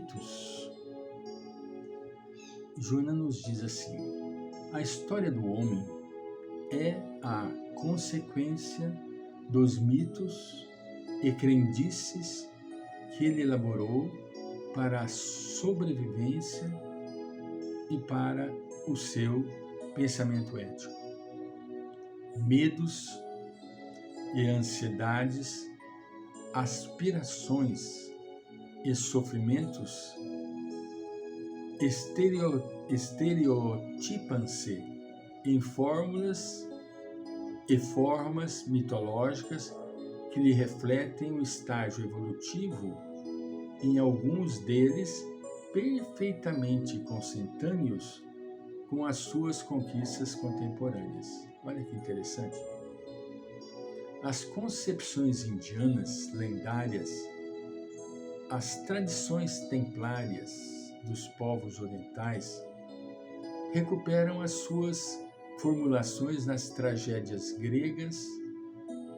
mitos, Joana nos diz assim: a história do homem é a consequência dos mitos e crendices que ele elaborou para a sobrevivência e para o seu pensamento ético. Medos e ansiedades, aspirações e sofrimentos estereotipam-se em fórmulas e formas mitológicas que lhe refletem o estágio evolutivo, em alguns deles perfeitamente consentâneos com as suas conquistas contemporâneas. Olha que interessante. As concepções indianas lendárias, as tradições templárias dos povos orientais recuperam as suas formulações nas tragédias gregas,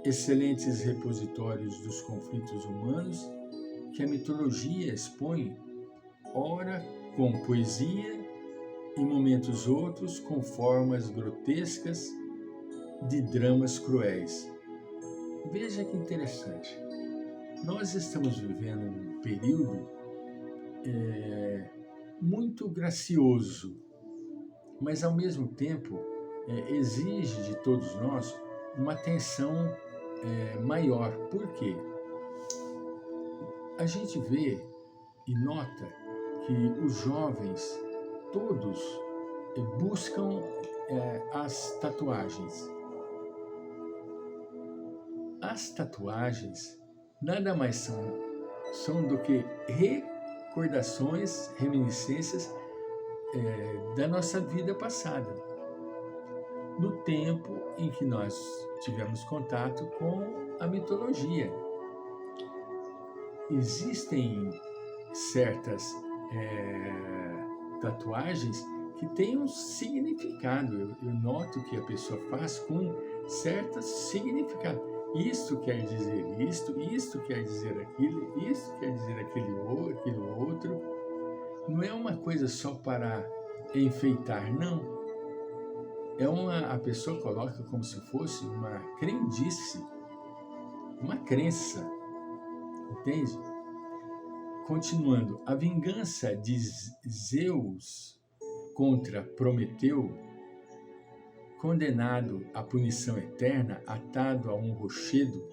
excelentes repositórios dos conflitos humanos que a mitologia expõe, ora com poesia, em momentos outros com formas grotescas de dramas cruéis. Veja que interessante. Nós estamos vivendo um período muito gracioso, mas ao mesmo tempo exige de todos nós uma atenção maior. Por quê? A gente vê e nota que os jovens todos buscam as tatuagens. As tatuagens nada mais são do que recordações, reminiscências da nossa vida passada, no tempo em que nós tivemos contato com a mitologia. Existem certas tatuagens que têm um significado. Eu noto que a pessoa faz com certo significado. Isto quer dizer isto quer dizer aquilo, isto quer dizer aquilo outro. Não é uma coisa só para enfeitar, não. A pessoa coloca como se fosse uma crendice, uma crença, entende? Continuando, a vingança de Zeus contra Prometeu, condenado à punição eterna, atado a um rochedo,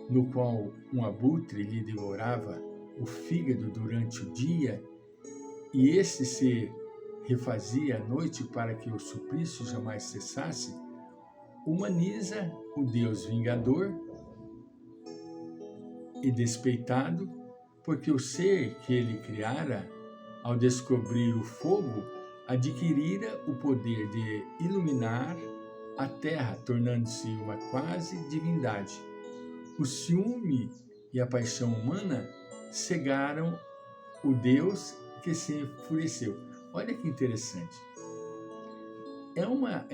no qual um abutre lhe devorava o fígado durante o dia, e este se refazia à noite para que o suplício jamais cessasse, humaniza o Deus vingador e despeitado, porque o ser que ele criara, ao descobrir o fogo, adquirira o poder de iluminar a terra, tornando-se uma quase divindade. O ciúme e a paixão humana cegaram o Deus que se enfureceu. Olha que interessante. É uma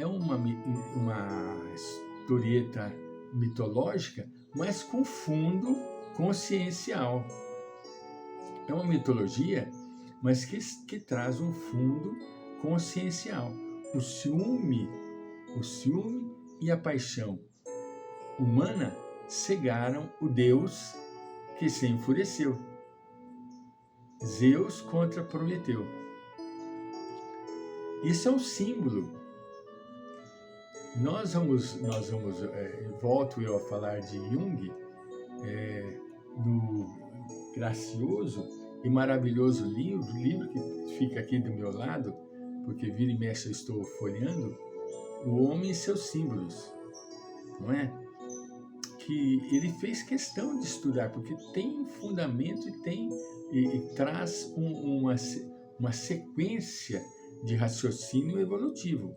historieta mitológica, mas com fundo consciencial. É uma mitologia, mas que traz um fundo consciencial. O ciúme e a paixão humana cegaram o Deus que se enfureceu. Zeus contra Prometeu. Isso é um símbolo. Nós vamos volto eu a falar de Jung, no gracioso e maravilhoso livro que fica aqui do meu lado, porque vira e mexe eu estou folheando, O Homem e Seus Símbolos, não é? Que ele fez questão de estudar, porque tem fundamento e traz uma sequência de raciocínio evolutivo.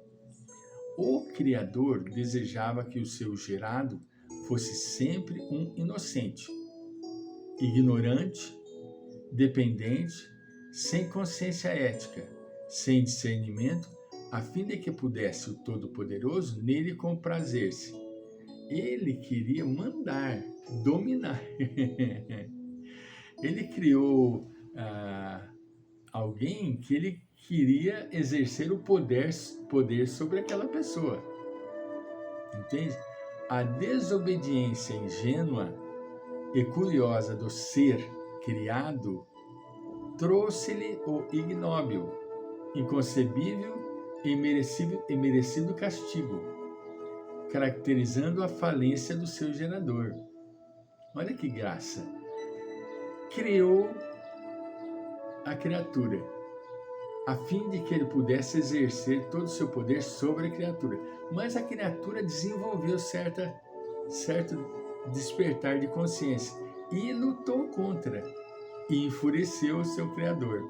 O Criador desejava que o seu gerado fosse sempre um inocente, ignorante, dependente, sem consciência ética, sem discernimento, a fim de que pudesse o Todo-Poderoso nele comprazer-se. Ele queria mandar, dominar. Ele criou alguém que ele queria exercer o poder sobre aquela pessoa. Entende? A desobediência ingênua e curiosa do ser criado trouxe-lhe o ignóbil, inconcebível e merecido castigo, caracterizando a falência do seu gerador. Olha que graça! Criou a criatura, a fim de que ele pudesse exercer todo o seu poder sobre a criatura. Mas a criatura desenvolveu certo despertar de consciência e lutou contra, e enfureceu o seu Criador.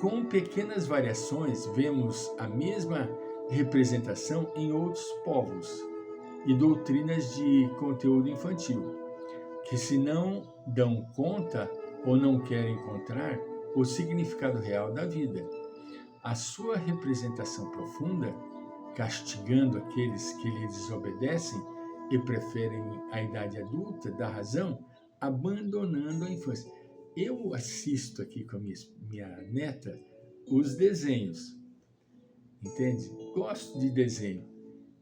Com pequenas variações, vemos a mesma representação em outros povos e doutrinas de conteúdo infantil, que se não dão conta ou não querem encontrar o significado real da vida. A sua representação profunda, castigando aqueles que lhe desobedecem e preferem a idade adulta da razão, abandonando a infância. Eu assisto aqui com a minha neta os desenhos, entende? Gosto de desenho.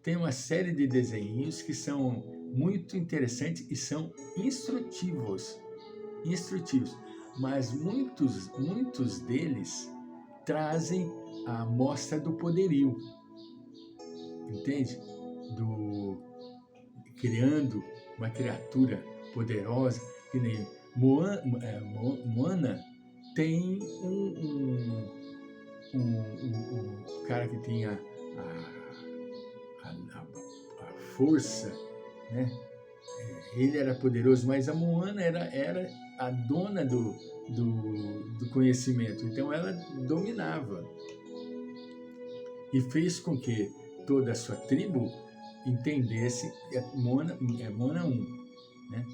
Tem uma série de desenhos que são muito interessantes e são instrutivos, mas muitos deles trazem a mostra do poderio, entende? Criando uma criatura poderosa, que nem Moana tem um cara que tem a força, né? Ele era poderoso, mas a Moana era a dona do conhecimento, então ela dominava e fez com que toda a sua tribo entendesse, Moana 1, né?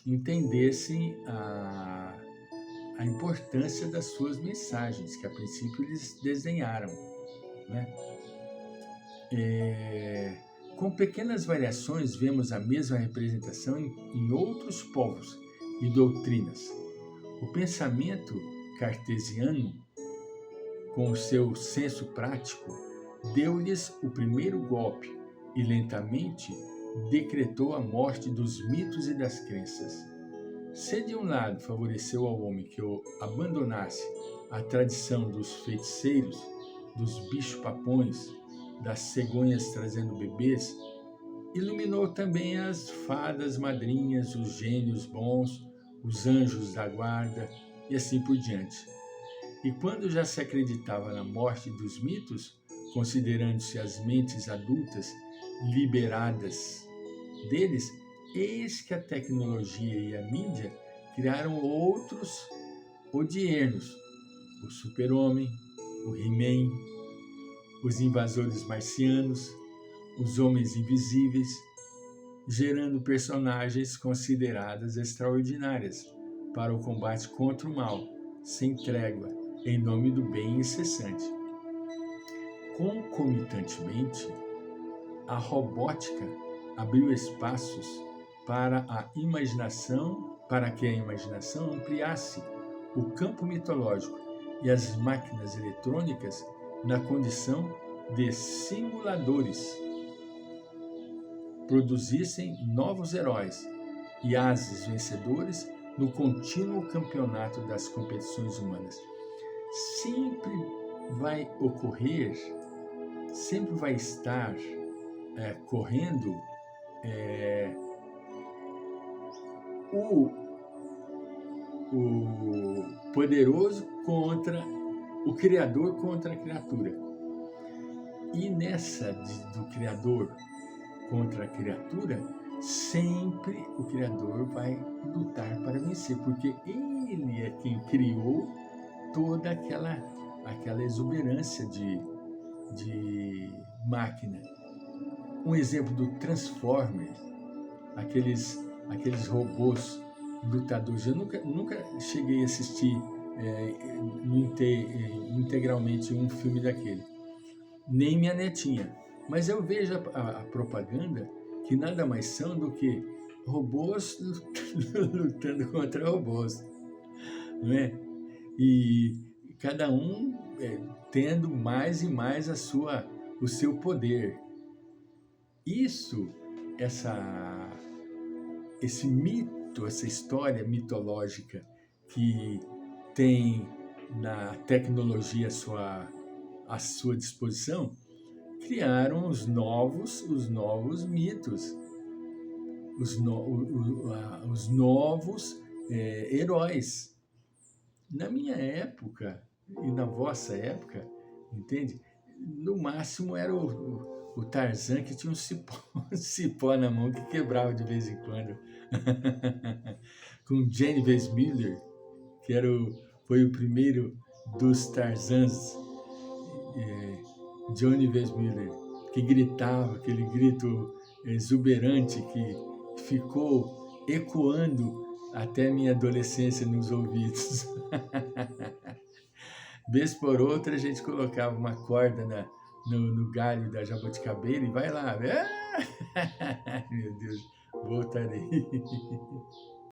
Entendesse a importância das suas mensagens, que a princípio eles desenharam, né? Com pequenas variações, vemos a mesma representação em outros povos e doutrinas. O pensamento cartesiano, com o seu senso prático, deu-lhes o primeiro golpe e lentamente decretou a morte dos mitos e das crenças. Se de um lado favoreceu ao homem que o abandonasse a tradição dos feiticeiros, dos bichos-papões, das cegonhas trazendo bebês, iluminou também as fadas madrinhas, os gênios bons, os anjos da guarda e assim por diante. E quando já se acreditava na morte dos mitos, considerando-se as mentes adultas liberadas deles, eis que a tecnologia e a mídia criaram outros odiernos, o super-homem, o He-Man, os invasores marcianos, os homens invisíveis, gerando personagens consideradas extraordinárias para o combate contra o mal, sem trégua, em nome do bem incessante. Concomitantemente, a robótica abriu espaços para que a imaginação ampliasse o campo mitológico e as máquinas eletrônicas na condição de simuladores produzissem novos heróis e ases vencedores no contínuo campeonato das competições humanas. Sempre vai ocorrer, sempre vai estar correndo o poderoso contra o Criador contra a criatura. E nessa do Criador contra a criatura, sempre o Criador vai lutar para vencer, porque ele é quem criou toda aquela exuberância de máquina. Um exemplo do Transformers, aqueles robôs lutadores. Eu nunca cheguei a assistir integralmente um filme daquele, nem minha netinha. Mas eu vejo a propaganda, que nada mais são do que robôs lutando contra robôs, não é? E cada um tendo mais e mais o seu poder. Isso, esse mito, essa história mitológica que tem na tecnologia à sua disposição, criaram os novos mitos, os novos heróis. Na minha época e na vossa época, entende? No máximo era o Tarzan, que tinha um cipó, um cipó na mão que quebrava de vez em quando. Com Jenny Weissmuller, que foi o primeiro dos Tarzans, Johnny Weissmuller, que gritava aquele grito exuberante que ficou ecoando até minha adolescência nos ouvidos. Vez por outra a gente colocava uma corda no galho da jabuticabeira e vai lá. Ah! Meu Deus, voltarei.